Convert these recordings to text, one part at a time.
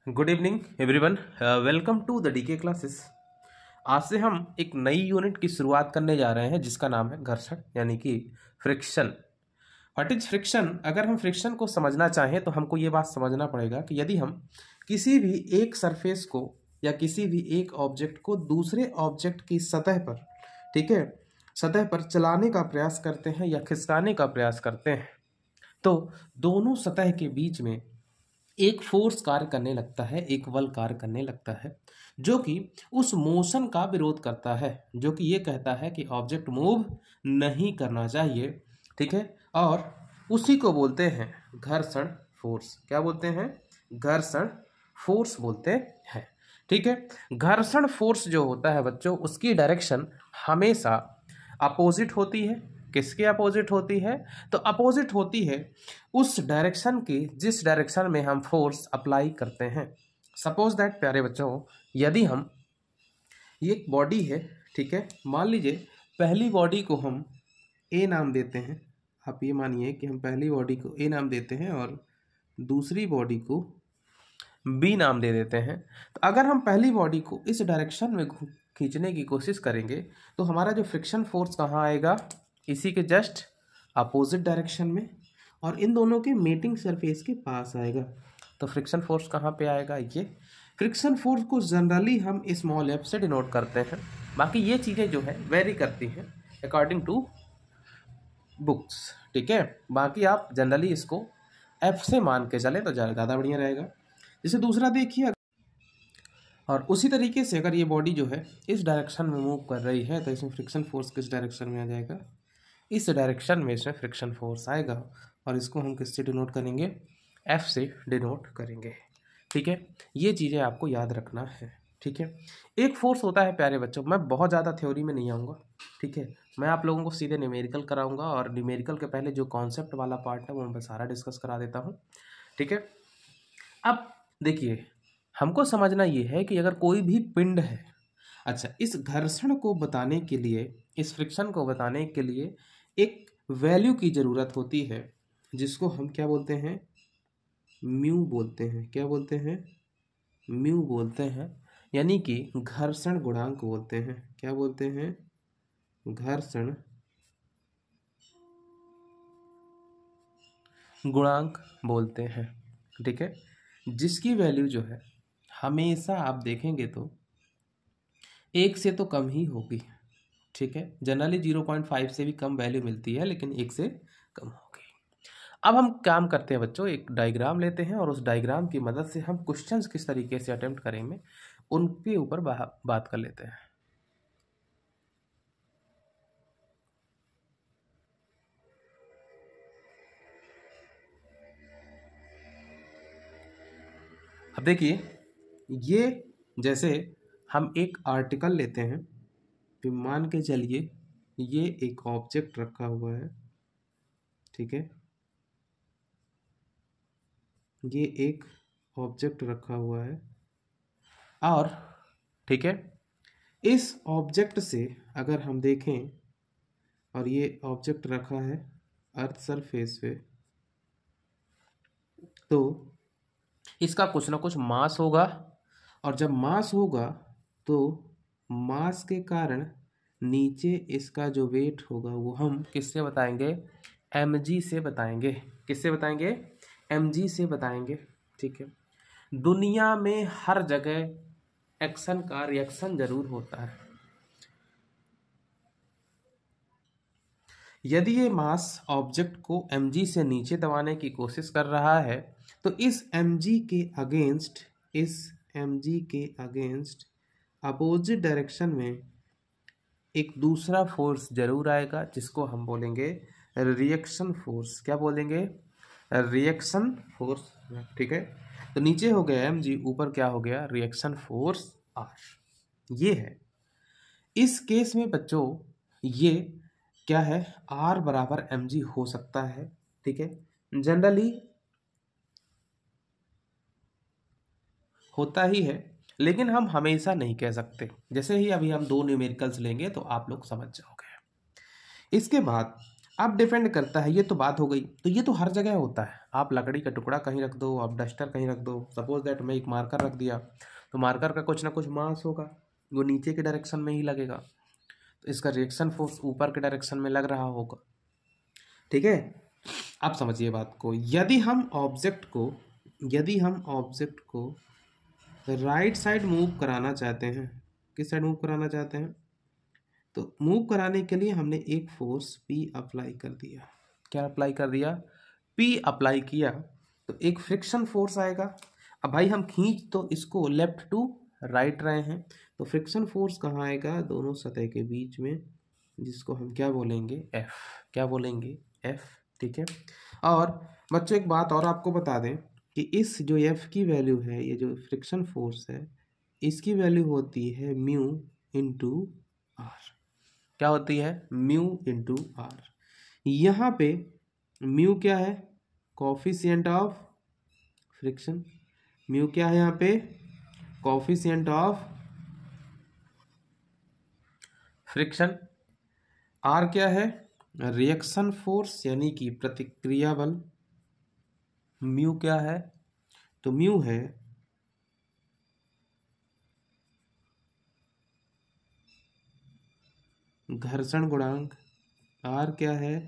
Good evening everyone, welcome to the DK classes. आज से हम एक नई यूनिट की शुरुआत करने जा रहे हैं जिसका नाम है घर्षण यानी कि फ्रिक्शन। What is friction? अगर हम फ्रिक्शन को समझना चाहें तो हमको ये बात समझना पड़ेगा कि यदि हम किसी भी एक सरफेस को या किसी भी एक ऑब्जेक्ट को दूसरे ऑब्जेक्ट की सतह पर, ठीक है, सतह पर चलाने का प्रयास करते हैं या खिसकाने का प्रयास करते हैं तो दोनों सतह के बीच में एक फोर्स कार्य करने लगता है, एक बल कार्य करने लगता है जो कि उस मोशन का विरोध करता है, जो कि ये कहता है कि ऑब्जेक्ट मूव नहीं करना चाहिए, ठीक है। और उसी को बोलते हैं घर्षण फोर्स। क्या बोलते हैं? घर्षण फोर्स बोलते हैं, ठीक है। घर्षण फोर्स जो होता है बच्चों, उसकी डायरेक्शन हमेशा अपोजिट होती है। किसके अपोजिट होती है? तो अपोजिट होती है उस डायरेक्शन की जिस डायरेक्शन में हम फोर्स अप्लाई करते हैं। सपोज दैट प्यारे बच्चों, यदि हम ये एक बॉडी है, ठीक है, मान लीजिए पहली बॉडी को हम ए नाम देते हैं। आप ये मानिए कि हम पहली बॉडी को ए नाम देते हैं और दूसरी बॉडी को बी नाम दे देते हैं। तो अगर हम पहली बॉडी को इस डायरेक्शन में खींचने की कोशिश करेंगे तो हमारा जो फ्रिक्शन फोर्स कहाँ आएगा? इसी के जस्ट अपोजिट डायरेक्शन में, और इन दोनों के मेटिंग सरफेस के पास आएगा। तो फ्रिक्शन फोर्स कहाँ पे आएगा? ये फ्रिक्शन फोर्स को जनरली हम स्मॉल एफ से डिनोट करते हैं। बाकी ये चीज़ें जो है वेरी करती हैं अकॉर्डिंग टू बुक्स, ठीक है। बाकी आप जनरली इसको एफ से मान के चले तो ज़्यादा बढ़िया रहेगा। जैसे दूसरा देखिए, और उसी तरीके से अगर ये बॉडी जो है इस डायरेक्शन में मूव कर रही है तो इसमें फ्रिक्शन फोर्स किस डायरेक्शन में आ जाएगा? इस डायरेक्शन में इसमें फ्रिक्शन फोर्स आएगा, और इसको हम किससे डिनोट करेंगे? एफ से डिनोट करेंगे, ठीक है। ये चीज़ें आपको याद रखना है, ठीक है। एक फोर्स होता है प्यारे बच्चों, मैं बहुत ज़्यादा थ्योरी में नहीं आऊँगा, ठीक है। मैं आप लोगों को सीधे न्यूमेरिकल कराऊंगा, और न्यूमेरिकल के पहले जो कॉन्सेप्ट वाला पार्ट है वो मैं सारा डिस्कस करा देता हूँ, ठीक है। अब देखिए, हमको समझना ये है कि अगर कोई भी पिंड है, अच्छा, इस घर्षण को बताने के लिए, इस फ्रिक्शन को बताने के लिए एक वैल्यू की ज़रूरत होती है जिसको हम क्या बोलते हैं? म्यू बोलते हैं। क्या बोलते हैं? म्यू बोलते हैं, यानी कि घर्षण गुणांक बोलते हैं। क्या बोलते हैं? घर्षण गुणांक बोलते हैं, ठीक है। जिसकी वैल्यू जो है हमेशा आप देखेंगे तो 1 से तो कम ही होगी, ठीक है। जनरली 0.5 से भी कम वैल्यू मिलती है, लेकिन 1 से कम होगी। अब हम काम करते हैं बच्चों, एक डायग्राम लेते हैं और उस डायग्राम की मदद से हम क्वेश्चंस किस तरीके से अटेम्प्ट करेंगे उनके ऊपर बात कर लेते हैं। अब देखिए, ये जैसे हम एक आर्टिकल लेते हैं, फिर मान के चलिए ये एक ऑब्जेक्ट रखा हुआ है, ठीक है। ये एक ऑब्जेक्ट रखा हुआ है और ठीक है, इस ऑब्जेक्ट से अगर हम देखें, और ये ऑब्जेक्ट रखा है अर्थ सरफेस पे, तो इसका कुछ ना कुछ मास होगा, और जब मास होगा तो मास के कारण नीचे इसका जो वेट होगा वो हम किससे बताएंगे? mg से बताएंगे। किससे बताएंगे? mg से बताएंगे, ठीक है। दुनिया में हर जगह एक्शन का रिएक्शन जरूर होता है। यदि ये मास ऑब्जेक्ट को mg से नीचे दबाने की कोशिश कर रहा है तो इस mg के अगेंस्ट अपोजिट डायरेक्शन में एक दूसरा फोर्स जरूर आएगा जिसको हम बोलेंगे रिएक्शन फोर्स। क्या बोलेंगे? रिएक्शन फोर्स, ठीक है। तो नीचे हो गया mg, ऊपर क्या हो गया? Reaction force r। ये है इस केस में बच्चों, ये क्या है? r बराबर mg हो सकता है, ठीक है। जनरली होता ही है, लेकिन हम हमेशा नहीं कह सकते। जैसे ही अभी हम 2 न्यूमेरिकल्स लेंगे तो आप लोग समझ जाओगे। इसके बाद अब डिपेंड करता है, ये तो बात हो गई, तो ये तो हर जगह होता है। आप लकड़ी का टुकड़ा कहीं रख दो, आप डस्टर कहीं रख दो, सपोज दैट मैं एक मार्कर रख दिया, तो मार्कर का कुछ ना कुछ मास होगा, वो नीचे के डायरेक्शन में ही लगेगा, तो इसका रिएक्शन फोर्स ऊपर के डायरेक्शन में लग रहा होगा। ठीक है, अब समझिए बात को। यदि हम ऑब्जेक्ट को राइट साइड मूव कराना चाहते हैं, किस साइड मूव कराना चाहते हैं, तो मूव कराने के लिए हमने एक फोर्स P अप्लाई कर दिया। क्या अप्लाई कर दिया? P अप्लाई किया, तो एक फ्रिक्शन फोर्स आएगा। अब भाई हम खींच तो इसको लेफ्ट टू राइट रहे हैं, तो फ्रिक्शन फोर्स कहाँ आएगा? दोनों सतह के बीच में, जिसको हम क्या बोलेंगे? F। क्या बोलेंगे? F। ठीक है। और बच्चों एक बात और आपको बता दें कि इस जो F की वैल्यू है, ये जो फ्रिक्शन फोर्स है, इसकी वैल्यू होती है म्यू इंटू आर। क्या होती है? Mu into R. यहाँ पे म्यू क्या है? Coefficient of friction. म्यू क्या है यहाँ पे? Coefficient of friction. आर क्या है? रिएक्शन फोर्स यानी कि प्रतिक्रिया बल। म्यू क्या है? तो म्यू है घर्षण गुणांक। आर क्या है?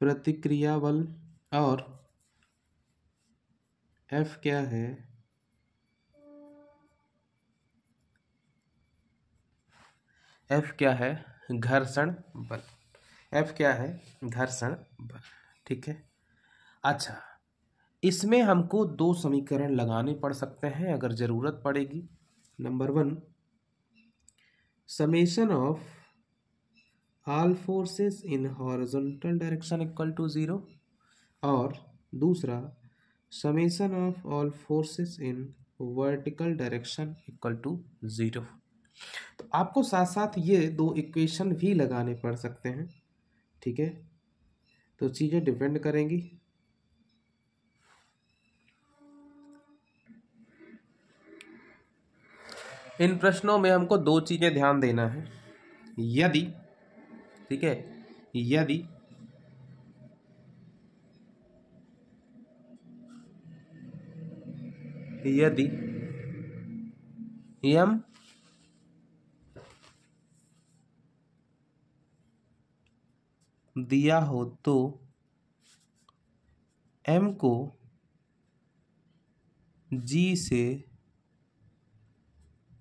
प्रतिक्रिया बल। और एफ क्या है? एफ क्या है? घर्षण बल। एफ क्या है? घर्षण बल। ठीक है। अच्छा, इसमें हमको दो समीकरण लगाने पड़ सकते हैं अगर जरूरत पड़ेगी। Number 1, summation of all forces in horizontal direction equal to 0, और दूसरा summation of all forces in vertical direction equal to 0। तो आपको साथ साथ ये दो इक्वेशन भी लगाने पड़ सकते हैं। ठीक है, तो चीज़ें डिपेंड करेंगी। इन प्रश्नों में हमको दो चीज़ें ध्यान देना है। यदि, ठीक है, यदि m दिया हो तो m को g से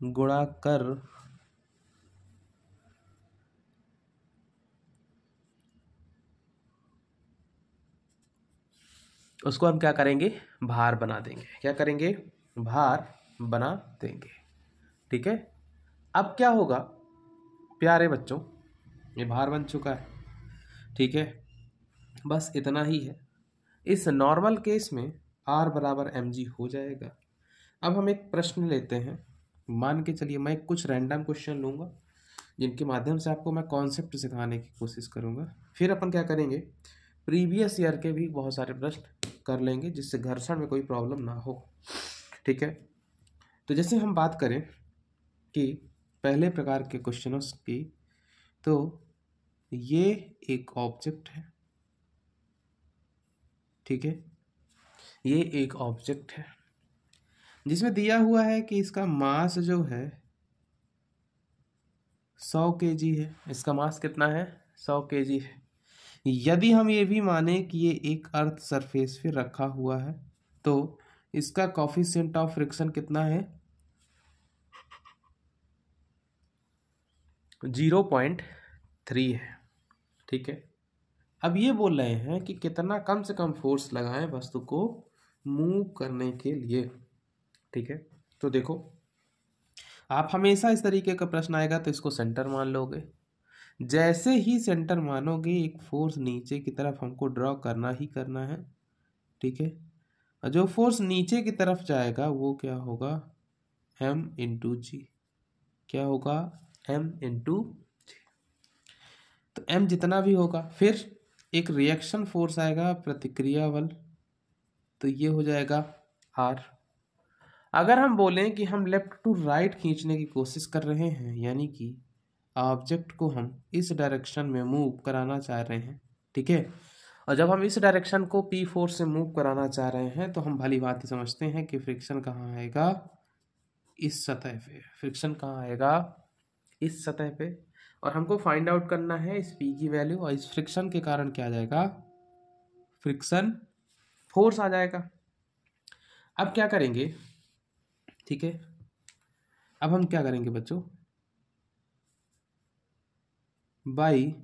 गुणा कर उसको हम क्या करेंगे? भार बना देंगे। क्या करेंगे? भार बना देंगे। ठीक है। अब क्या होगा प्यारे बच्चों? ये भार बन चुका है। ठीक है, बस इतना ही है। इस नॉर्मल केस में r बराबर mg हो जाएगा। अब हम एक प्रश्न लेते हैं। मान के चलिए मैं कुछ रैंडम क्वेश्चन लूँगा जिनके माध्यम से आपको मैं कॉन्सेप्ट सिखाने की कोशिश करूँगा। फिर अपन क्या करेंगे, प्रीवियस ईयर के भी बहुत सारे प्रश्न कर लेंगे जिससे घर्षण में कोई प्रॉब्लम ना हो। ठीक है, तो जैसे हम बात करें कि पहले प्रकार के क्वेश्चनों की, तो ये एक ऑब्जेक्ट है। ठीक है, ये एक ऑब्जेक्ट है जिसमें दिया हुआ है कि इसका मास जो है 100 kg है। इसका मास कितना है? 100 kg है। यदि हम ये भी माने कि ये एक अर्थ सरफेस पे रखा हुआ है, तो इसका कोफिशिएंट ऑफ फ्रिक्शन कितना है? 0.3 है। ठीक है, अब ये बोल रहे हैं कि कितना कम से कम फोर्स लगाएं वस्तु को मूव करने के लिए। ठीक है, तो देखो आप हमेशा इस तरीके का प्रश्न आएगा तो इसको सेंटर मान लोगे। जैसे ही सेंटर मानोगे एक फोर्स नीचे की तरफ हमको ड्रॉ करना ही करना है। ठीक है, और जो फोर्स नीचे की तरफ जाएगा वो क्या होगा? m इंटू जी। क्या होगा? m इंटू जी। तो m जितना भी होगा, फिर एक रिएक्शन फोर्स आएगा, प्रतिक्रिया बल, तो ये हो जाएगा r। अगर हम बोलें कि हम लेफ्ट टू राइट खींचने की कोशिश कर रहे हैं, यानी कि ऑब्जेक्ट को हम इस डायरेक्शन में मूव कराना चाह रहे हैं, ठीक है। और जब हम इस डायरेक्शन को पी फोर्स से मूव कराना चाह रहे हैं तो हम भली बात समझते हैं कि फ्रिक्शन कहाँ आएगा, इस सतह पे। फ्रिक्शन कहाँ आएगा, इस सतह पे। और हमको फाइंड आउट करना है इस पी की वैल्यू, और इस फ्रिक्शन के कारण क्या आ जाएगा, फ्रिक्शन फोर्स आ जाएगा। अब क्या करेंगे, ठीक है, अब हम क्या करेंगे बच्चों, by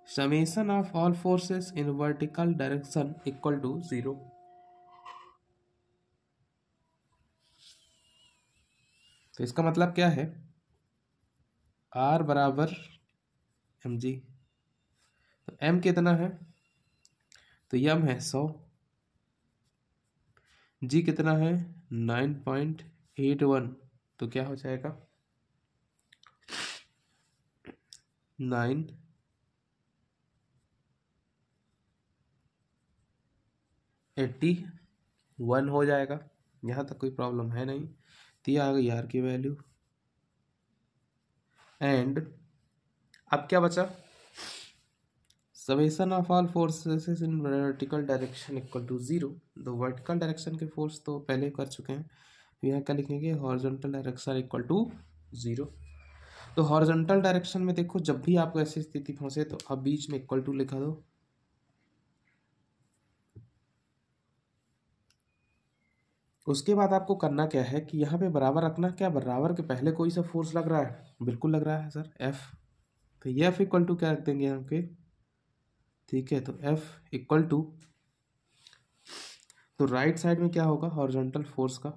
summation of all forces in vertical direction equal to 0। तो इसका मतलब क्या है, R बराबर mg। तो m कितना है, तो m है 100, g कितना है 9.81, तो क्या हो जाएगा 981 हो जाएगा। यहाँ तक कोई प्रॉब्लम है नहीं। तो ये आ गई R की वैल्यू। एंड अब क्या बचा, summation of all forces in vertical direction equal to 0। तो वर्टिकल डायरेक्शन के फोर्स तो पहले कर चुके हैं, यहाँ क्या लिखेंगे, हॉरिजॉन्टल डायरेक्शन इक्वल टू 0। तो हॉरिजॉन्टल डायरेक्शन में देखो, जब भी आपको ऐसी स्थिति पहुंचे तो आप बीच में इक्वल टू लिखा दो। उसके बाद आपको करना क्या है कि यहाँ पे बराबर रखना, क्या बराबर के पहले कोई सा फोर्स लग रहा है, बिल्कुल लग रहा है सर, F। तो ये F इक्वल टू क्या रख देंगे यहाँ पे, ठीक है। तो F इक्वल टू, तो राइट साइड में क्या होगा, हॉरिजॉन्टल फोर्स का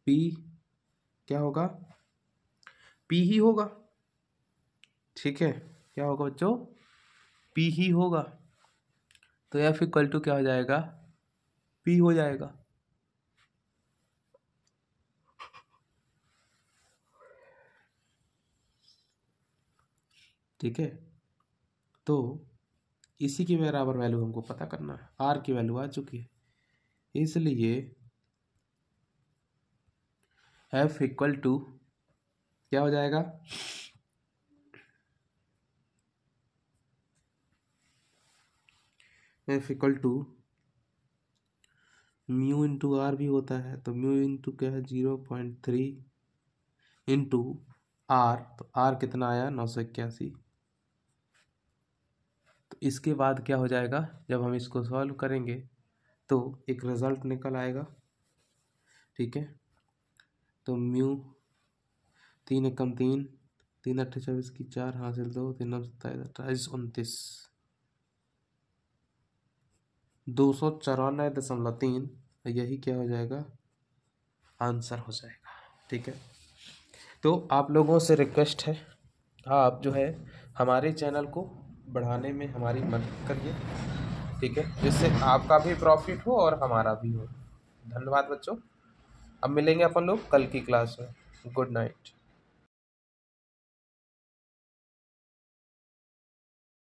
P क्या होगा, P ही होगा, ठीक है। क्या होगा बच्चों, P ही होगा। तो F इक्वल टू क्या हो जाएगा, P हो जाएगा। ठीक है, तो इसी की बराबर वैल्यू हमको पता करना है। R की वैल्यू आ चुकी है, इसलिए F इक्वल टू क्या हो जाएगा, F equal to mu into R भी होता है। तो म्यू इंटू क्या है 0.3 इंटू आर, तो आर कितना आया 981। तो इसके बाद क्या हो जाएगा, जब हम इसको सॉल्व करेंगे तो एक रिजल्ट निकल आएगा, ठीक है। तो म्यू 3 एकम 3, 3 अट्ठे 24 की 4 हासिल 2, 3 9 27 28 29, 294.3, यही क्या हो जाएगा, आंसर हो जाएगा, ठीक है। तो आप लोगों से रिक्वेस्ट है, आप जो है हमारे चैनल को बढ़ाने में हमारी मदद करिए, ठीक है, जिससे आपका भी प्रॉफिट हो और हमारा भी हो। धन्यवाद बच्चों। अब मिलेंगे अपन लोग कल की क्लास में। Good night.